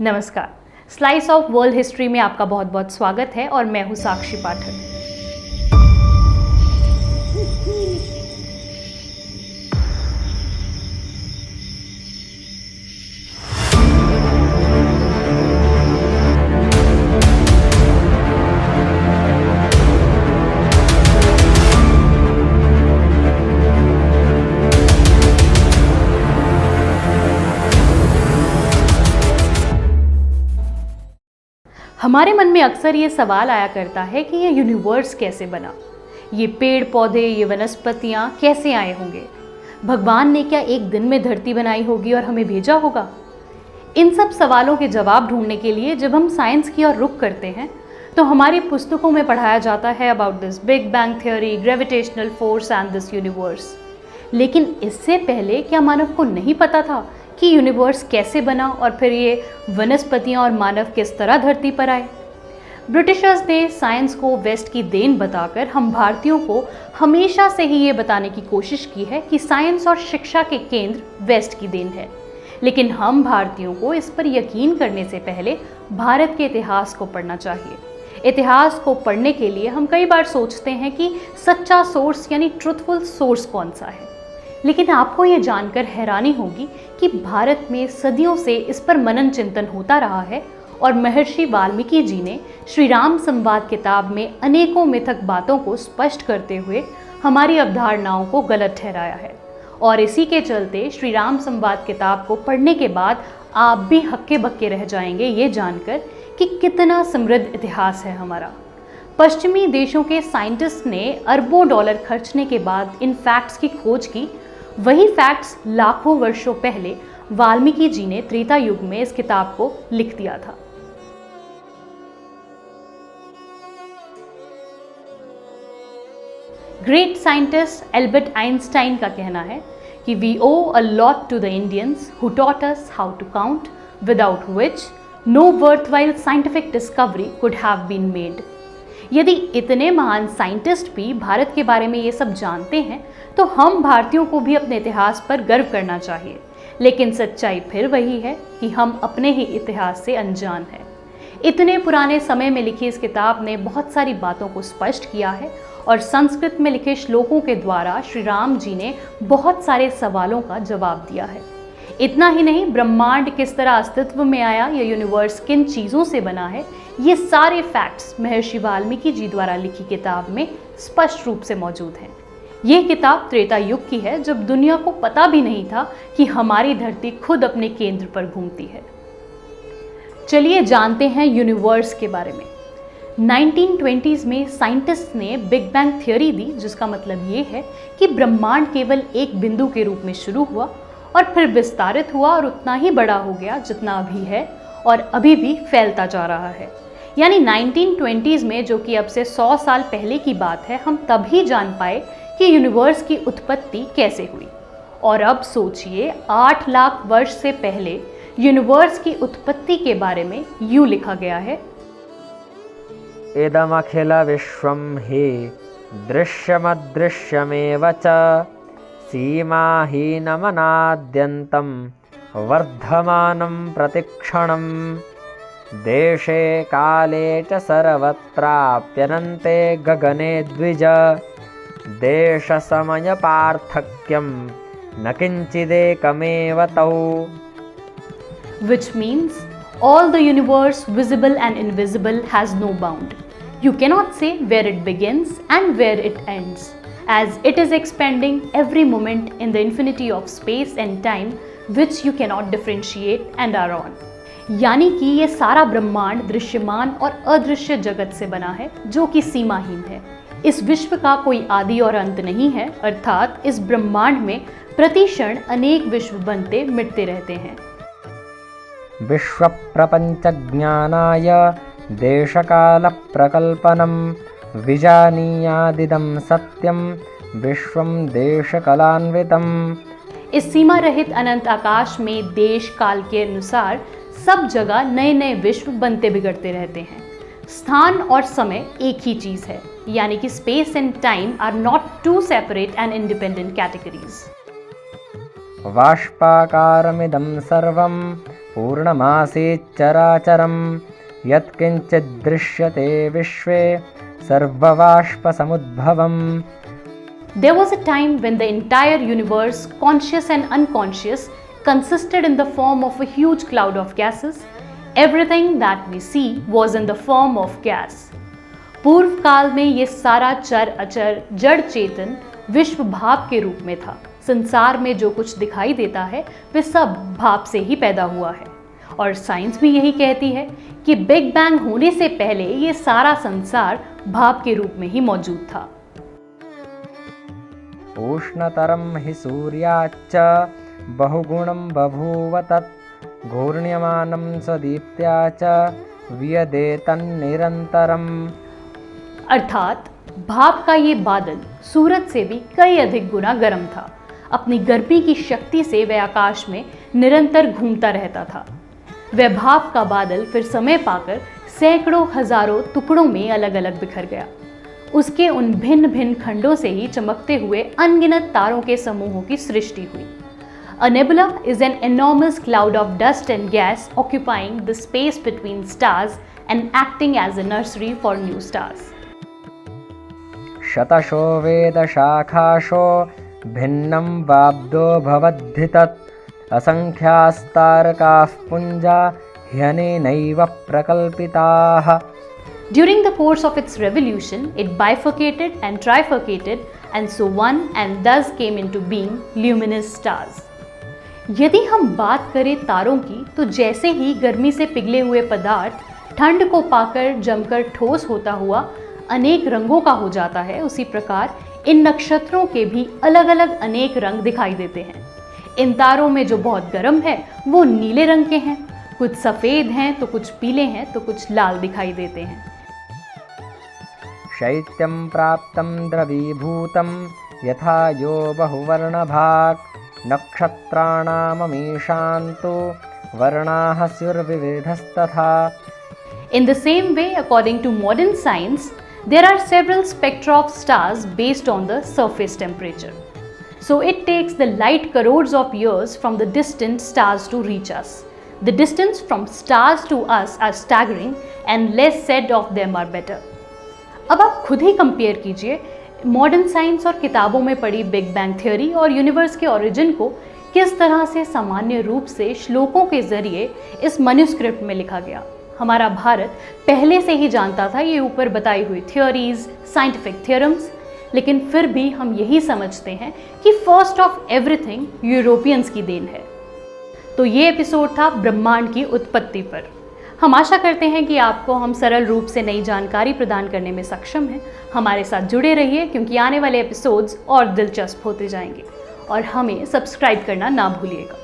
नमस्कार। Slice of world history में आपका बहुत बहुत स्वागत है और मैं हूं साक्षी पाठक। हमारे मन में अक्सर ये सवाल आया करता है कि ये यूनिवर्स कैसे बना, ये पेड़ पौधे, ये वनस्पतियाँ कैसे आए होंगे, भगवान ने क्या एक दिन में धरती बनाई होगी और हमें भेजा होगा। इन सब सवालों के जवाब ढूंढने के लिए जब हम साइंस की ओर रुख करते हैं तो हमारी पुस्तकों में पढ़ाया जाता है about this big bang theory, gravitational force and this universe. लेकिन इससे पहले क्या मानव को नहीं पता था कि यूनिवर्स कैसे बना और फिर ये वनस्पतियाँ और मानव किस तरह धरती पर आए। ब्रिटिशर्स ने साइंस को वेस्ट की देन बताकर हम भारतीयों को हमेशा से ही ये बताने की कोशिश की है कि साइंस और शिक्षा के केंद्र वेस्ट की देन है। लेकिन हम भारतीयों को इस पर यकीन करने से पहले भारत के इतिहास को पढ़ना चाहिए। इतिहास को पढ़ने के लिए हम कई बार सोचते हैं कि सच्चा सोर्स यानी ट्रुथफुल सोर्स कौन सा है, लेकिन आपको ये जानकर हैरानी होगी कि भारत में सदियों से इस पर मनन चिंतन होता रहा है और महर्षि वाल्मीकि जी ने श्री राम संवाद किताब में अनेकों मिथक बातों को स्पष्ट करते हुए हमारी अवधारणाओं को गलत ठहराया है। और इसी के चलते श्री राम संवाद किताब को पढ़ने के बाद आप भी हक्के बक्के रह जाएंगे ये जानकर कि कितना समृद्ध इतिहास है हमारा। पश्चिमी देशों के साइंटिस्ट ने अरबों डॉलर खर्चने के बाद इन फैक्ट्स की खोज की। वही फैक्ट्स लाखों वर्षों पहले वाल्मीकि जी ने त्रेता युग में इस किताब को लिख दिया था। ग्रेट साइंटिस्ट एल्बर्ट आइंस्टाइन का कहना है कि we owe a lot to the Indians who taught us how to count, without which no worthwhile scientific discovery could have been made. यदि इतने महान साइंटिस्ट भी भारत के बारे में ये सब जानते हैं तो हम भारतीयों को भी अपने इतिहास पर गर्व करना चाहिए। लेकिन सच्चाई फिर वही है कि हम अपने ही इतिहास से अनजान हैं। इतने पुराने समय में लिखी इस किताब ने बहुत सारी बातों को स्पष्ट किया है और संस्कृत में लिखे श्लोकों के द्वारा श्री राम जी ने बहुत सारे सवालों का जवाब दिया है। इतना ही नहीं, ब्रह्मांड किस तरह अस्तित्व में आया, यह यूनिवर्स किन चीज़ों से बना है, ये सारे फैक्ट्स महर्षि वाल्मीकि जी द्वारा लिखी किताब में स्पष्ट रूप से मौजूद हैं। यह किताब त्रेता युग की है जब दुनिया को पता भी नहीं था कि हमारी धरती खुद अपने केंद्र पर घूमती है। चलिए जानते हैं यूनिवर्स के बारे में। 1920s में साइंटिस्ट ने बिग बैंग थ्योरी दी, जिसका मतलब ये है कि ब्रह्मांड केवल एक बिंदु के रूप में शुरू हुआ और फिर विस्तारित हुआ और उतना ही बड़ा हो गया जितना अभी है और अभी भी फैलता जा रहा है। यानी 1920s में, जो कि अब से 100 साल पहले की बात है, हम तभी जान पाए कि यूनिवर्स की उत्पत्ति कैसे हुई। और अब सोचिए 8 लाख वर्ष से पहले यूनिवर्स की उत्पत्ति के बारे में यूं लिखा गया है, इदमखिल विश्वं हि दृश्यमदृश्यमेव च सीमाहीनमनाद्यन्तं वर्धमानं प्रतिक्षणं देशे काले च सर्वत्राप्यनन्ते गगने द्विज देशसमयपार्थक्यं न किञ्चिदेकमेव तौ। which means all the universe, visible and invisible, has no bound. You cannot say where it begins and where it ends, as it is expanding every moment in the infinity of space and time which you cannot differentiate and are on. यानी कि ये सारा ब्रह्मांड दृश्यमान और अदृश्य जगत से बना है जो कि सीमाहीन है। इस विश्व का कोई आदि और अंत नहीं है, अर्थात इस ब्रह्मांड में प्रतिक्षण अनेक विश्व बनते मिटते रहते हैं। विश्वप्रपञ्चज्ञानाय देशकालप्रकल्पनं विजानीयादिदं सत्यं विश्वं देशकलान्वितम्। इस सीमा रहित अनंत आकाश में देश काल के अनुसार सब जगह नए नए विश्व बनते बिगड़ते रहते हैं। स्थान और समय एक ही चीज़ है, यानी कि space and time are not two separate and independent categories. वाष्पाकारमिदं सर्वं पूर्णमासीच्चराचरं यत्किञ्चिद्दृश्यते विश्वे सर्वबाष्पसमुद्भवम्. There was a time when the entire universe, conscious and unconscious, consisted in the form of a huge cloud of gases. Everything that we see was in the form of gas. पूर्व काल में ये सारा चर अचर जड़ चेतन विश्व भाप के रूप में था. संसार में जो कुछ दिखाई देता है वे सब भाप से ही पैदा हुआ है. और साइंस भी यही कहती है कि बिग बैंग होने से पहले ये सारा संसार भाप के रूप में ही मौजूद था. उष्णतरं हि सूर्याच्च बहुगुणं बभूव तत् घूर्ण्यमानं स्वदीप्त्या च वियदे तन्निरन्तरम्. अर्थात भाप का ये बादल सूरज से भी कई अधिक गुना गर्म था. अपनी गर्मी की शक्ति से वह आकाश में निरंतर घूमता रहता था. वह भाप का बादल फिर समय पाकर सैकड़ों हजारों टुकड़ों में अलग अलग बिखर गया. उसके उन भिन्न भिन्न खंडों से ही चमकते हुए अनगिनत तारों के समूहों की सृष्टि हुई. A nebula is an enormous cloud of dust and gas occupying the space between stars and acting as a nursery for new stars. शतशो वेदशाखाशो भिन्नं वाब्दो भवद्धितत् असंख्यास्तारकाः पुञ्जा ह्यनेनैव प्रकल्पिताः. During the course of its revolution, it bifurcated and trifurcated and so one and thus came into being luminous stars. यदि हम बात करें तारों की तो जैसे ही गर्मी से पिघले हुए पदार्थ ठंड को पाकर जमकर ठोस होता हुआ अनेक रंगों का हो जाता है, उसी प्रकार इन नक्षत्रों के भी अलग अलग अनेक रंग दिखाई देते हैं. इन तारों में जो बहुत गर्म है वो नीले रंग के हैं, कुछ सफ़ेद हैं तो कुछ पीले हैं तो कुछ लाल दिखाई देते हैं. शैत्यं प्राप्तं द्रवीभूतं यथा यो बहुवर्णभाक् नक्षत्राणाममीशान्तु वर्णाः स्युर्विविधस्तथा. In the same way, according to modern science, there are several spectra of stars based on the surface temperature. So it takes the light crores of years from the distant stars to reach us. The distance from stars to us are staggering and less said of them are better. अब आप खुद ही compare कीजिए modern science और किताबों में पढ़ी big bang theory और universe के ओरिजिन को किस तरह से सामान्य रूप से श्लोकों के जरिए इस मन्यूस्क्रिप्ट में लिखा गया. हमारा भारत पहले से ही जानता था ये ऊपर बताई हुई थ्योरीज, साइंटिफिक थ्योरम्स, लेकिन फिर भी हम यही समझते हैं कि फर्स्ट ऑफ एवरीथिंग यूरोपियंस की देन है. तो ये एपिसोड था ब्रह्मांड की उत्पत्ति पर. हम आशा करते हैं कि आपको हम सरल रूप से नई जानकारी प्रदान करने में सक्षम हैं. हमारे साथ जुड़े रहिए क्योंकि आने वाले एपिसोड्स और दिलचस्प होते जाएंगे और हमें सब्सक्राइब करना ना भूलिएगा.